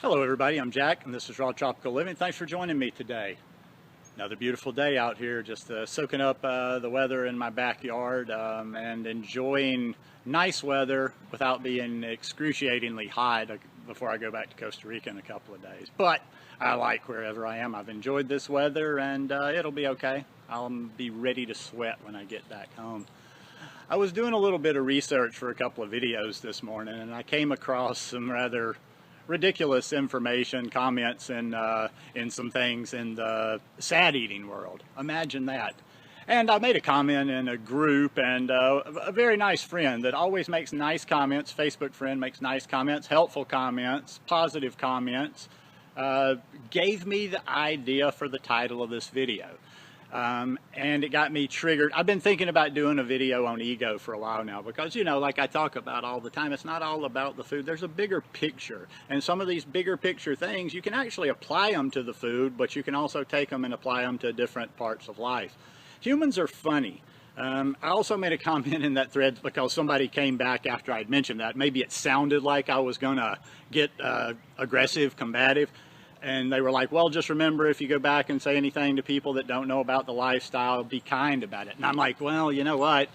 Hello everybody, I'm Jack and this is Raw Tropical Living. Thanks for joining me today. Another beautiful day out here, just soaking up the weather in my backyard and enjoying nice weather without being excruciatingly hot before I go back to Costa Rica in a couple of days. But I like wherever I am. I've enjoyed this weather and it'll be okay. I'll be ready to sweat when I get back home. I was doing a little bit of research for a couple of videos this morning and I came across some rather ridiculous information, comments, and in some things in the sad eating world. Imagine that. And I made a comment in a group, and a very nice friend that always makes nice comments, Facebook friend makes nice comments, helpful comments, positive comments, gave me the idea for the title of this video. And it got me triggered. I've been thinking about doing a video on ego for a while now because, you know, like I talk about all the time, it's not all about the food. There's a bigger picture. And some of these bigger picture things, you can actually apply them to the food, but you can also take them and apply them to different parts of life. Humans are funny. I also made a comment in that thread because somebody came back after I'd mentioned that. Maybe it sounded like I was going to get aggressive, combative. And they were like, well, just remember, if you go back and say anything to people that don't know about the lifestyle, be kind about it. And I'm like, well, you know what?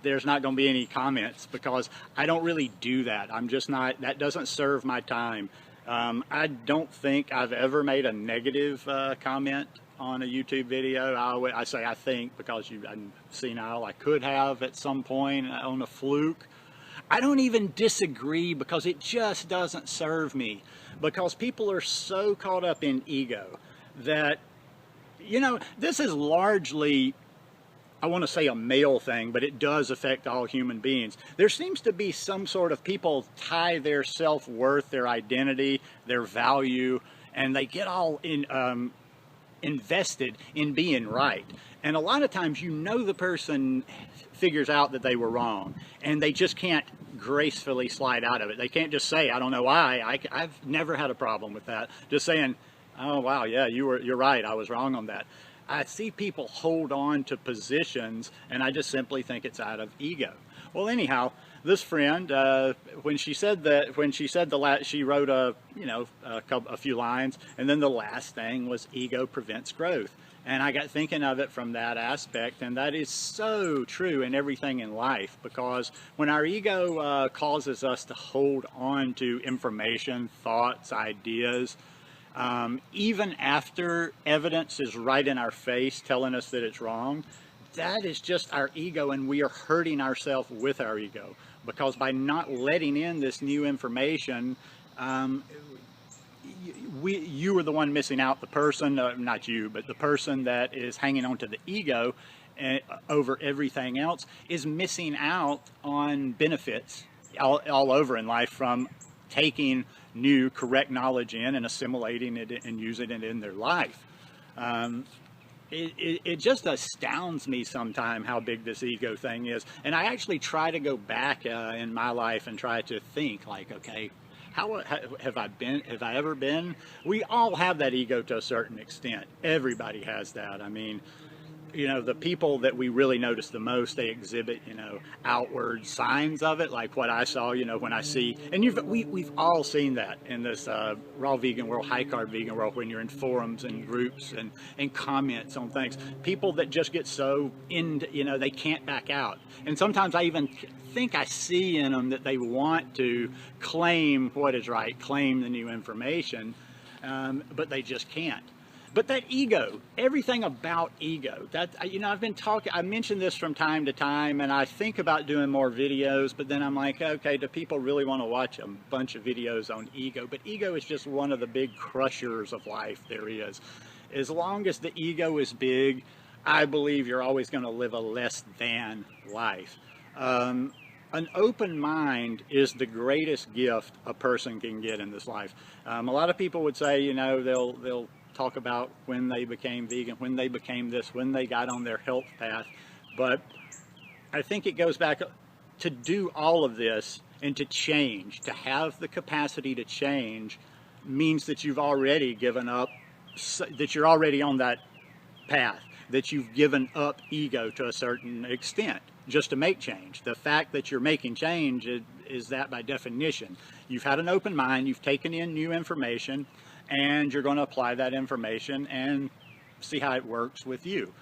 There's not going to be any comments because I don't really do that. I'm just not, that doesn't serve my time. I don't think I've ever made a negative comment on a YouTube video. I say I think because I'm senile. I could have at some point on a fluke. I don't even disagree because it just doesn't serve me. Because people are so caught up in ego that, you know, this is largely, I want to say a male thing, but it does affect all human beings. There seems to be some sort of people tie their self-worth, their identity, their value, and they get all invested in being right. And a lot of times, you know, the person figures out that they were wrong and they just can't gracefully slide out of it. They can't just say, I don't know why. I've never had a problem with that. Just saying, oh wow, yeah, you're right, I was wrong on that. I see people hold on to positions and I just simply think it's out of ego. Well, anyhow, this friend, when she said she wrote a few lines, and then the last thing was ego prevents growth. And I got thinking of it from that aspect, and that is so true in everything in life, because when our ego causes us to hold on to information, thoughts, ideas, even after evidence is right in our face telling us that it's wrong, that is just our ego, and we are hurting ourselves with our ego, because by not letting in this new information, you are the one missing out. The person, not you, but the person that is hanging on to the ego over everything else is missing out on benefits all over in life from taking new correct knowledge in and assimilating it and using it in their life. It just astounds me sometimes how big this ego thing is. And I actually try to go back in my life and try to think like, okay, how have I ever been? We all have that ego to a certain extent. Everybody has that. I mean, you know, the people that we really notice the most, they exhibit, you know, outward signs of it, like what I saw, you know, when I see, and we've all seen that in this raw vegan world, high carb vegan world, when you're in forums and groups and comments on things, people that just get so into, you know, they can't back out. And sometimes I even think I see in them that they want to claim what is right, claim the new information, but they just can't. But that ego, everything about ego, that, you know, I mentioned this from time to time, and I think about doing more videos, but then I'm like, okay, do people really want to watch a bunch of videos on ego? But ego is just one of the big crushers of life there is. As long as the ego is big, I believe you're always going to live a less than life. An open mind is the greatest gift a person can get in this life. A lot of people would say, you know, they'll talk about when they became vegan, when they became this, when they got on their health path. But I think it goes back to do all of this and to change, to have the capacity to change, means that you've already given up, that you're already on that path, that you've given up ego to a certain extent just to make change. The fact that you're making change, is that by definition? You've had an open mind, you've taken in new information, and you're going to apply that information and see how it works with you.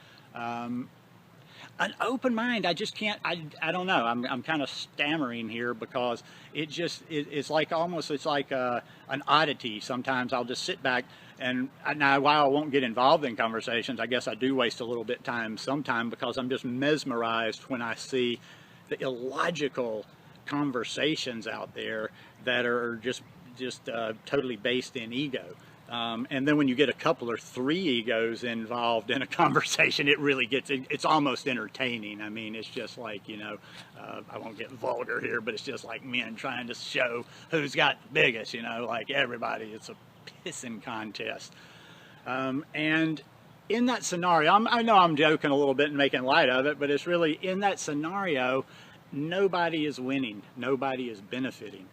An open mind, I just can't, I don't know, I'm kind of stammering here because it's like almost, it's like an oddity. Sometimes I'll just sit back and now, while I won't get involved in conversations, I guess I do waste a little bit of time sometime because I'm just mesmerized when I see the illogical conversations out there that are just totally based in ego. And then when you get a couple or three egos involved in a conversation, it really gets, it's almost entertaining. I mean, it's just like, you know, I won't get vulgar here, but it's just like men trying to show who's got the biggest, you know, like everybody. It's a pissing contest. And in that scenario, I know I'm joking a little bit and making light of it, but it's really, in that scenario, nobody is winning. Nobody is benefiting.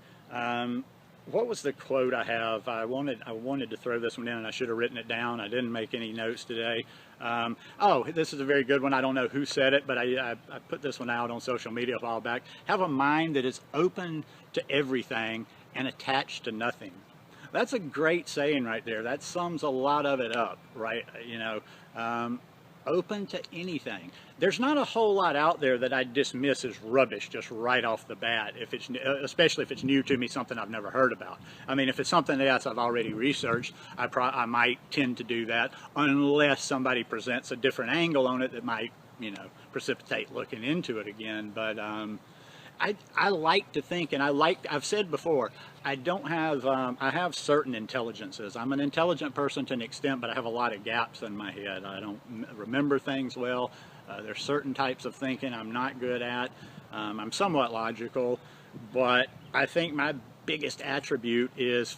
What was the quote I have? I wanted to throw this one in, and I should have written it down. I didn't make any notes today. Oh, this is a very good one. I don't know who said it, but I put this one out on social media a while back. Have a mind that is open to everything and attached to nothing. That's a great saying right there. That sums a lot of it up, right? You know, open to anything. There's not a whole lot out there that I dismiss as rubbish just right off the bat, if it's, especially if it's new to me, something I've never heard about. I mean, if it's something else I've already researched, I might tend to do that unless somebody presents a different angle on it that might, you know, precipitate looking into it again. But I like to think, and I've said before, I don't have, I have certain intelligences. I'm an intelligent person to an extent, but I have a lot of gaps in my head. I don't remember things well. There's certain types of thinking I'm not good at. I'm somewhat logical, but I think my biggest attribute is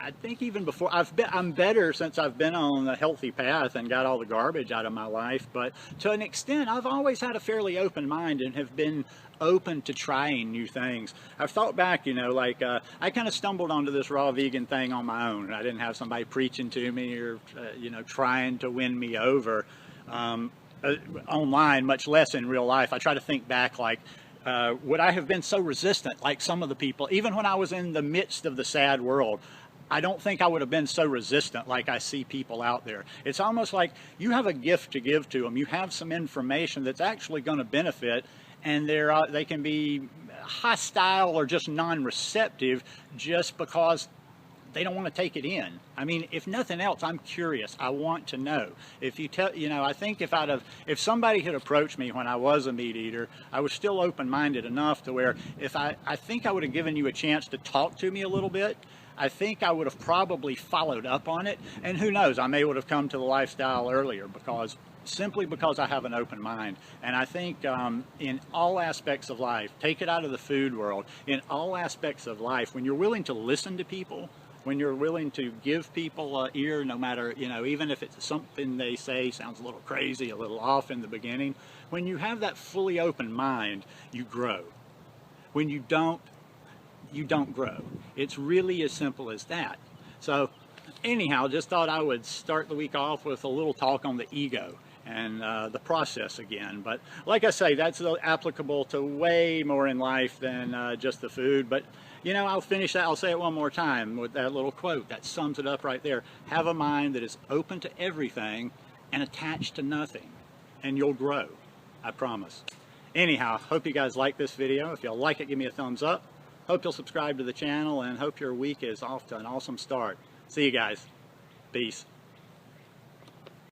I think even before, I'm better since I've been on the healthy path and got all the garbage out of my life, but to an extent, I've always had a fairly open mind and have been open to trying new things. I've thought back, you know, like I kind of stumbled onto this raw vegan thing on my own. I didn't have somebody preaching to me or, you know, trying to win me over online, much less in real life. I try to think back, like, would I have been so resistant like some of the people, even when I was in the midst of the sad world? I don't think I would have been so resistant like I see people out there. It's almost like you have a gift to give to them. You have some information that's actually going to benefit, and they can be hostile or just non-receptive just because they don't want to take it in. I mean, if nothing else, I'm curious. I want to know. If you tell, you know, I think if somebody had approached me when I was a meat eater, I was still open-minded enough to where I think I would have given you a chance to talk to me a little bit. I think I would have probably followed up on it, and who knows, I may would have come to the lifestyle earlier simply because I have an open mind. And I think in all aspects of life, take it out of the food world, in all aspects of life, when you're willing to listen to people, when you're willing to give people an ear, no matter, you know, even if it's something they say sounds a little crazy, a little off in the beginning, when you have that fully open mind, you grow. When you don't grow. It's really as simple as that. So anyhow, just thought I would start the week off with a little talk on the ego and the process again. But like I say, that's applicable to way more in life than just the food. But you know, I'll finish that. I'll say it one more time with that little quote that sums it up right there. Have a mind that is open to everything and attached to nothing, and you'll grow. I promise. Anyhow, hope you guys like this video. If you like it, give me a thumbs up. Hope you'll subscribe to the channel, and hope your week is off to an awesome start. See you guys. Peace.